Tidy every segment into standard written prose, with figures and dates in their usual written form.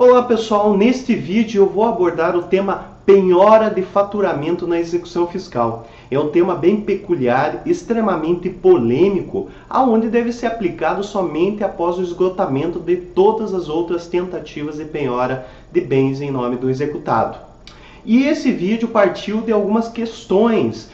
Olá pessoal, neste vídeo eu vou abordar o tema penhora de faturamento na execução fiscal. É um tema bem peculiar, extremamente polêmico, aonde deve ser aplicado somente após o esgotamento de todas as outras tentativas de penhora de bens em nome do executado. E esse vídeo partiu de algumas questões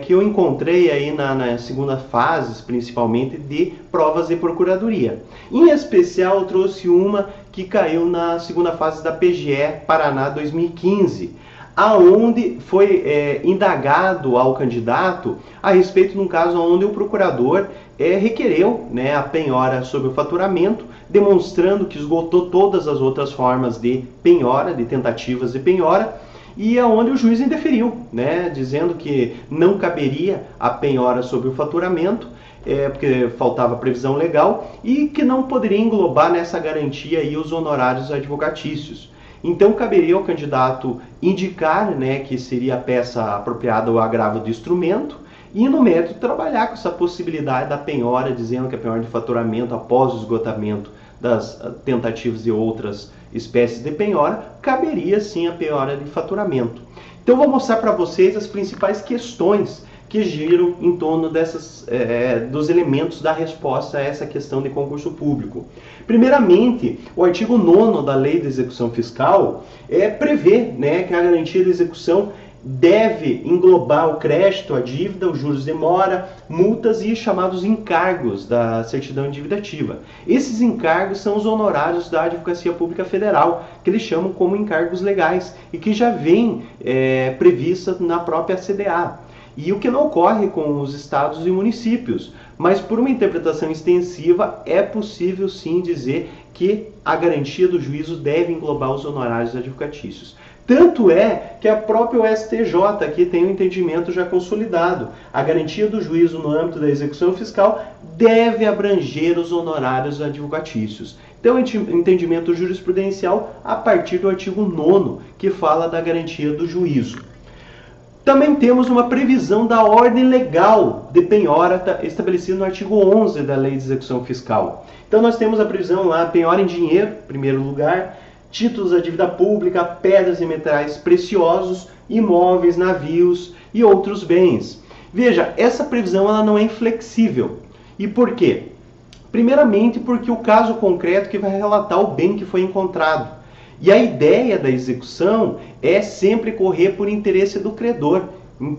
que eu encontrei aí na segunda fase, principalmente de provas de procuradoria. Em especial, eu trouxe uma que caiu na segunda fase da PGE Paraná 2015, aonde foi indagado ao candidato a respeito de um caso onde o procurador requereu a penhora sobre o faturamento, demonstrando que esgotou todas as outras formas de penhora, de tentativas de penhora, e aonde o juiz indeferiu, dizendo que não caberia a penhora sobre o faturamento, porque faltava previsão legal, e que não poderia englobar nessa garantia aí os honorários advocatícios. Então caberia ao candidato indicar que seria a peça apropriada ao agravo do instrumento, e no mérito trabalhar com essa possibilidade da penhora, dizendo que a penhora de faturamento após o esgotamento das tentativas de outras espécies de penhora, caberia sim a penhora de faturamento. Então vou mostrar para vocês as principais questões que giram em torno dos elementos da resposta a essa questão de concurso público. Primeiramente, o artigo 9º da Lei de Execução Fiscal prevê que a garantia de execução deve englobar o crédito, a dívida, os juros de mora, multas e chamados encargos da certidão de dívida ativa. Esses encargos são os honorários da Advocacia Pública Federal, que eles chamam como encargos legais e que já vem prevista na própria CDA. E o que não ocorre com os estados e municípios, mas por uma interpretação extensiva é possível sim dizer que a garantia do juízo deve englobar os honorários advocatícios. Tanto é que a própria STJ aqui tem um entendimento já consolidado. A garantia do juízo no âmbito da execução fiscal deve abranger os honorários advocatícios. Então, entendimento jurisprudencial a partir do artigo 9º, que fala da garantia do juízo. Também temos uma previsão da ordem legal de penhora estabelecida no artigo 11 da Lei de Execução Fiscal. Então, nós temos a previsão lá, penhora em dinheiro, em primeiro lugar, títulos da dívida pública, pedras e metais preciosos, imóveis, navios e outros bens. Veja, essa previsão ela não é inflexível. E por quê? Primeiramente porque o caso concreto que vai relatar o bem que foi encontrado. E a ideia da execução é sempre correr por interesse do credor.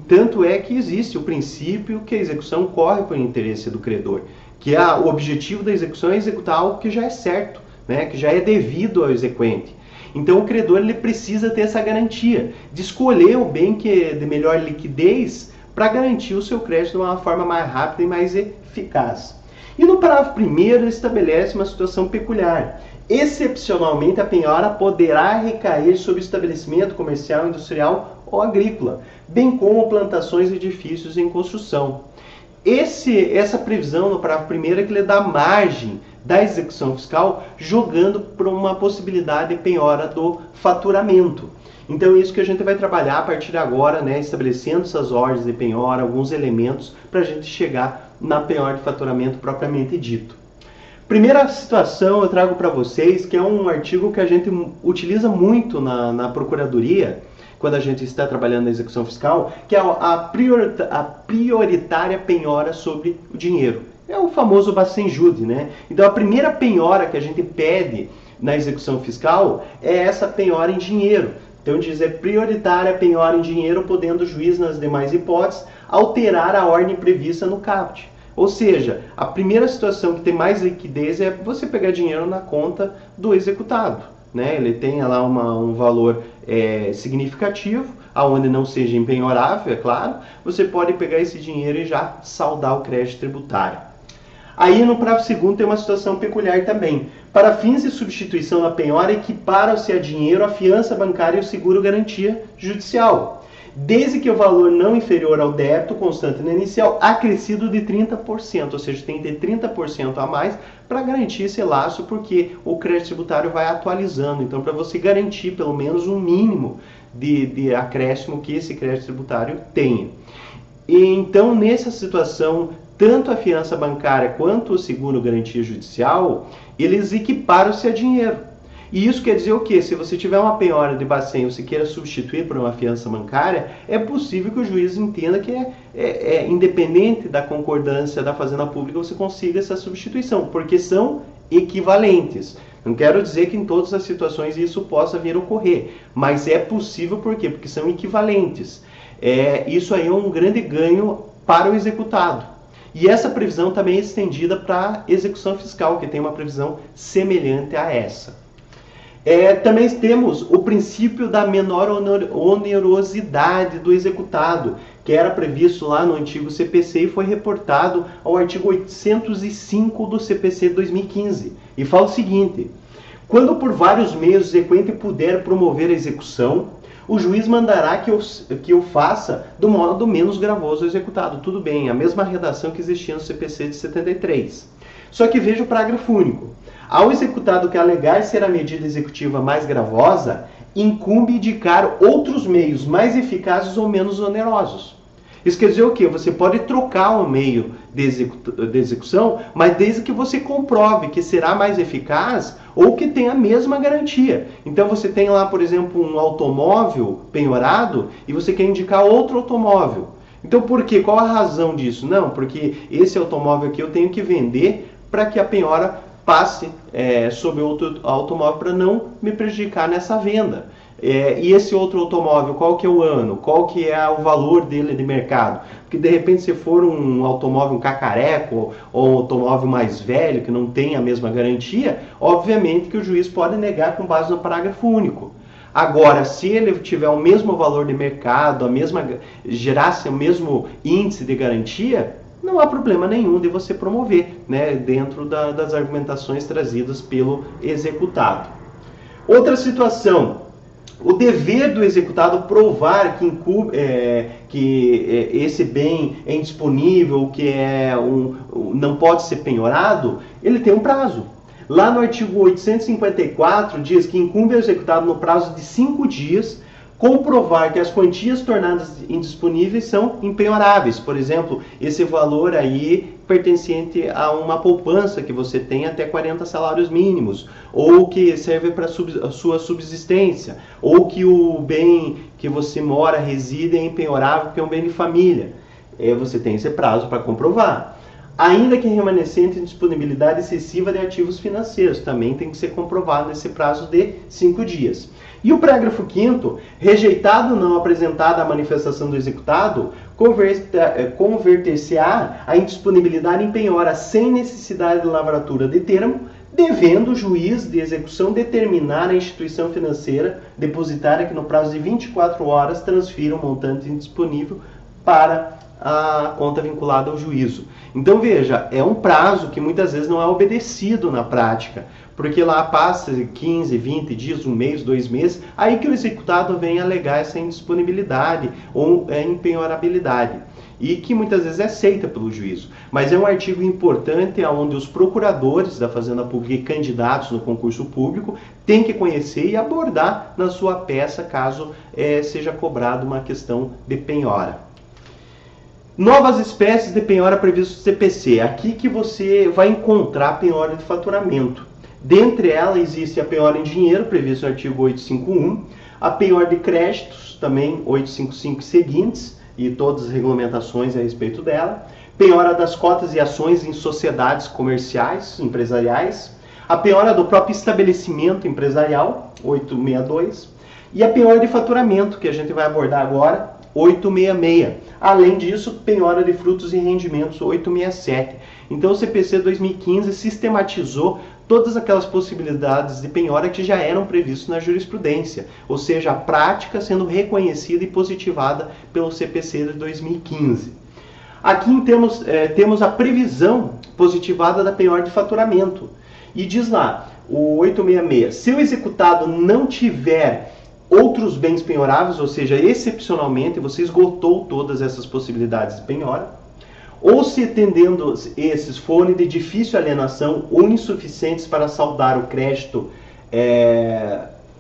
Tanto é que existe o princípio que a execução corre por interesse do credor, que o objetivo da execução é executar algo que já é certo, que já é devido ao exequente. Então o credor ele precisa ter essa garantia de escolher o bem que é de melhor liquidez para garantir o seu crédito de uma forma mais rápida e mais eficaz. E no parágrafo 1º ele estabelece uma situação peculiar. Excepcionalmente, a penhora poderá recair sobre estabelecimento comercial, industrial ou agrícola, bem como plantações e edifícios em construção. Essa previsão no parágrafo 1º é que ele dá margem da execução fiscal, jogando para uma possibilidade de penhora do faturamento. Então é isso que a gente vai trabalhar a partir de agora, estabelecendo essas ordens de penhora, alguns elementos para a gente chegar na penhora de faturamento propriamente dito. Primeira situação eu trago para vocês, que é um artigo que a gente utiliza muito na Procuradoria, quando a gente está trabalhando na execução fiscal, que é a prioritária penhora sobre o dinheiro. É o famoso Bacenjude, Então a primeira penhora que a gente pede na execução fiscal é essa penhora em dinheiro. Então diz prioritária penhora em dinheiro, podendo o juiz, nas demais hipóteses, alterar a ordem prevista no caput. Ou seja, a primeira situação que tem mais liquidez é você pegar dinheiro na conta do executado. Ele tem lá um valor significativo, aonde não seja empenhorável, é claro. Você pode pegar esse dinheiro e já saldar o crédito tributário. Aí no parágrafo 2º tem uma situação peculiar também. Para fins de substituição da penhora, equiparam-se a dinheiro a fiança bancária e o seguro garantia judicial, desde que o valor não inferior ao débito constante no inicial acrescido de 30%, ou seja, tem que ter 30% a mais para garantir esse laço, porque o crédito tributário vai atualizando. Então, para você garantir pelo menos um mínimo de acréscimo que esse crédito tributário tenha. E então, nessa situação, tanto a fiança bancária quanto o seguro garantia judicial, eles equiparam-se a dinheiro. E isso quer dizer o quê? Se você tiver uma penhora de bacen e você queira substituir por uma fiança bancária, é possível que o juiz entenda que independente da concordância da Fazenda Pública, você consiga essa substituição, porque são equivalentes. Não quero dizer que em todas as situações isso possa vir a ocorrer, mas é possível por quê? Porque são equivalentes. Isso aí é um grande ganho para o executado. E essa previsão também é estendida para a execução fiscal, que tem uma previsão semelhante a essa. Também temos o princípio da menor onerosidade do executado, que era previsto lá no antigo CPC e foi reportado ao artigo 805 do CPC 2015. E fala o seguinte: quando por vários meios o exequente puder promover a execução, o juiz mandará que o faça do modo menos gravoso ao executado. Tudo bem, a mesma redação que existia no CPC de 73. Só que veja o parágrafo único. Ao executado que alegar ser a medida executiva mais gravosa, incumbe indicar outros meios mais eficazes ou menos onerosos. Isso quer dizer o quê? Você pode trocar o meio de execução, mas desde que você comprove que será mais eficaz ou que tenha a mesma garantia. Então você tem lá, por exemplo, um automóvel penhorado e você quer indicar outro automóvel. Então por quê? Qual a razão disso? Não, porque esse automóvel aqui eu tenho que vender para que a penhora passe sobre outro automóvel para não me prejudicar nessa venda. E esse outro automóvel, qual que é o ano? Qual que é o valor dele de mercado? Porque de repente se for um automóvel cacareco ou um automóvel mais velho que não tem a mesma garantia, obviamente que o juiz pode negar com base no parágrafo único. Agora, se ele tiver o mesmo valor de mercado, gerasse o mesmo índice de garantia, não há problema nenhum de você promover, né, dentro das argumentações trazidas pelo executado. Outra situação, o dever do executado provar que esse bem é indisponível, que não pode ser penhorado, ele tem um prazo. Lá no artigo 854 diz que incumbe ao executado no prazo de 5 dias comprovar que as quantias tornadas indisponíveis são impenhoráveis. Por exemplo, esse valor aí pertencente a uma poupança que você tem até 40 salários mínimos, ou que serve para a sua subsistência, ou que o bem que você mora, reside, é impenhorável porque é um bem de família. Você tem esse prazo para comprovar. Ainda que remanescente em disponibilidade excessiva de ativos financeiros, também tem que ser comprovado nesse prazo de 5 dias. E o parágrafo 5º, rejeitado ou não apresentada a manifestação do executado, converter-se-á a indisponibilidade em penhora sem necessidade de lavratura de termo, devendo o juiz de execução determinar a instituição financeira depositária que no prazo de 24 horas transfira o montante indisponível para a conta vinculada ao juízo. Então veja, é um prazo que muitas vezes não é obedecido na prática, porque lá passa 15, 20 dias, um mês, 2 meses, aí que o executado vem alegar essa indisponibilidade ou impenhorabilidade, e que muitas vezes é aceita pelo juízo. Mas é um artigo importante onde os procuradores da Fazenda Pública e candidatos no concurso público têm que conhecer e abordar na sua peça caso seja cobrado uma questão de penhora. Novas espécies de penhora previstas no CPC. Aqui que você vai encontrar a penhora de faturamento. Dentre elas existe a penhora em dinheiro, prevista no artigo 851, a penhora de créditos, também 855 e seguintes, e todas as regulamentações a respeito dela, penhora das cotas e ações em sociedades comerciais, empresariais, a penhora do próprio estabelecimento empresarial, 862, e a penhora de faturamento, que a gente vai abordar agora, 866. Além disso, penhora de frutos e rendimentos, 867. Então o CPC 2015 sistematizou todas aquelas possibilidades de penhora que já eram previstas na jurisprudência, ou seja, a prática sendo reconhecida e positivada pelo CPC de 2015. Aqui temos a previsão positivada da penhora de faturamento. E diz lá, o 866, se o executado não tiver outros bens penhoráveis, ou seja, excepcionalmente você esgotou todas essas possibilidades de penhora, ou se atendendo esses forem de difícil alienação ou insuficientes para saldar o crédito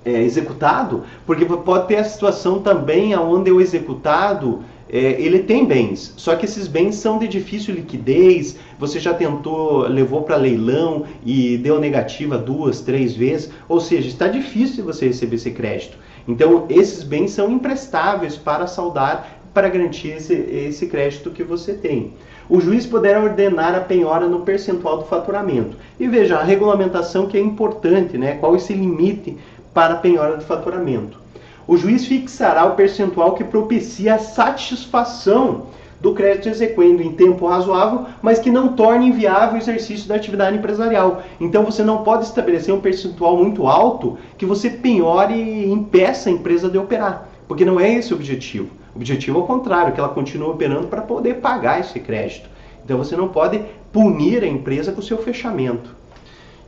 executado, porque pode ter a situação também onde o executado ele tem bens, só que esses bens são de difícil liquidez, você já tentou, levou para leilão e deu negativa 2, 3 vezes, ou seja, está difícil você receber esse crédito. Então, esses bens são imprestáveis para saldar, para garantir esse crédito que você tem. O juiz poderá ordenar a penhora no percentual do faturamento. E veja, a regulamentação que é importante, né? Qual é esse limite para a penhora do faturamento? O juiz fixará o percentual que propicia a satisfação do crédito exequendo em tempo razoável, mas que não torne inviável o exercício da atividade empresarial. Então você não pode estabelecer um percentual muito alto que você penhore e impeça a empresa de operar, porque não é esse o objetivo. O objetivo é o contrário, que ela continue operando para poder pagar esse crédito. Então você não pode punir a empresa com o seu fechamento.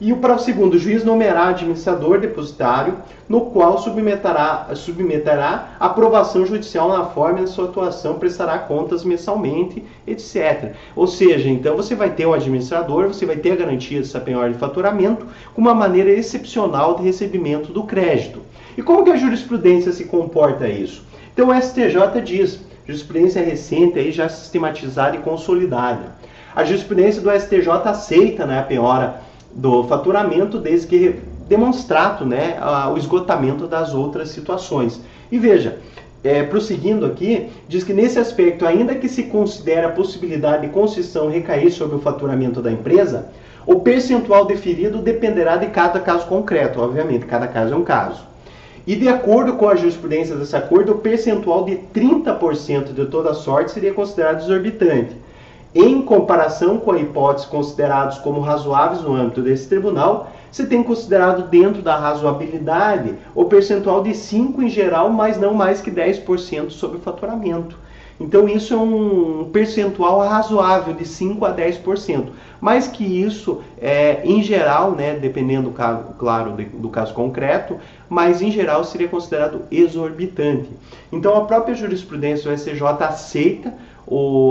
E para o segundo, o juiz nomeará administrador depositário, no qual submeterá aprovação judicial na forma e na sua atuação, prestará contas mensalmente, etc. Ou seja, então você vai ter o administrador, você vai ter a garantia dessa penhora de faturamento, com uma maneira excepcional de recebimento do crédito. E como que a jurisprudência se comporta isso? Então o STJ diz, jurisprudência recente, aí já sistematizada e consolidada. A jurisprudência do STJ aceita, né, a penhora do faturamento, desde que demonstrado, né, o esgotamento das outras situações. E veja, prosseguindo aqui, diz que nesse aspecto, ainda que se considere a possibilidade de concessão recair sobre o faturamento da empresa, o percentual deferido dependerá de cada caso concreto, obviamente, cada caso é um caso. E de acordo com a jurisprudência desse acordo, o percentual de 30% de toda sorte seria considerado exorbitante. Em comparação com a hipótese considerados como razoáveis no âmbito desse tribunal, se tem considerado dentro da razoabilidade o percentual de 5% em geral, mas não mais que 10% sobre o faturamento. Então isso é um percentual razoável de 5% a 10%. Mais que isso, em geral, né, dependendo, claro, do caso concreto, mas em geral seria considerado exorbitante. Então a própria jurisprudência do STJ aceita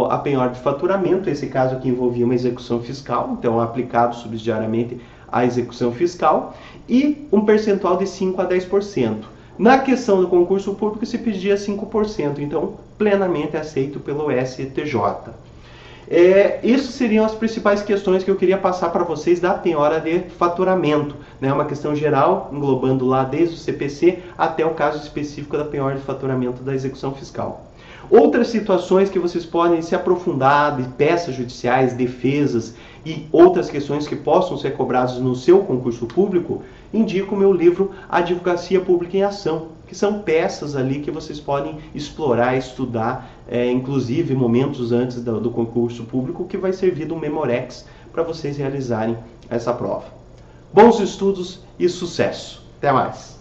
a penhora de faturamento, esse caso aqui envolvia uma execução fiscal, então aplicado subsidiariamente à execução fiscal, e um percentual de 5% a 10%. Na questão do concurso público se pedia 5%, então plenamente aceito pelo STJ. Isso seriam as principais questões que eu queria passar para vocês da penhora de faturamento, né? Uma questão geral, englobando lá desde o CPC até o caso específico da penhora de faturamento da execução fiscal. Outras situações que vocês podem se aprofundar, de peças judiciais, defesas e outras questões que possam ser cobradas no seu concurso público, indico o meu livro Advocacia Pública em Ação, que são peças ali que vocês podem explorar, estudar, inclusive momentos antes do concurso público, que vai servir do Memorex para vocês realizarem essa prova. Bons estudos e sucesso! Até mais!